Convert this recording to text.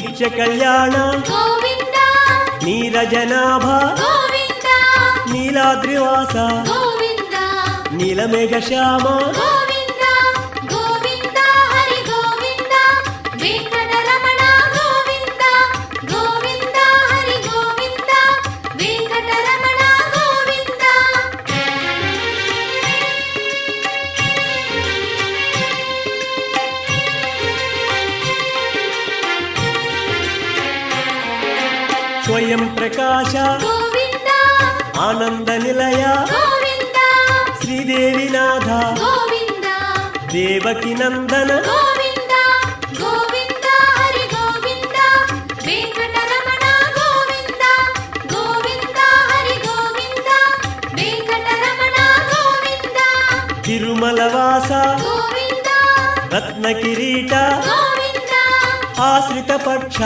నిత్య కళ్యాణ గోవింద నీరజనాభ గోవింద నీలాద్రివాస గోవింద నీలమేఘ శ్యామ గోవింద గోవింద హరి గోవింద వెంకటరమణ గోవింద గోవింద హరి గోవింద వెంకటరమణ గోవింద స్వయం ప్రకాశ గోవింద ఆనంద నిలయ గోవింద శ్రీదేవినాథ గోవింద దేవకి నందన గోవింద గోవింద హరి గోవింద వెంకటరమణ గోవింద గోవింద హరి గోవింద వెంకటరమణ గోవింద తిరుమల వాస గోవింద రత్న కిరీట గోవింద ఆశ్రిత పక్ష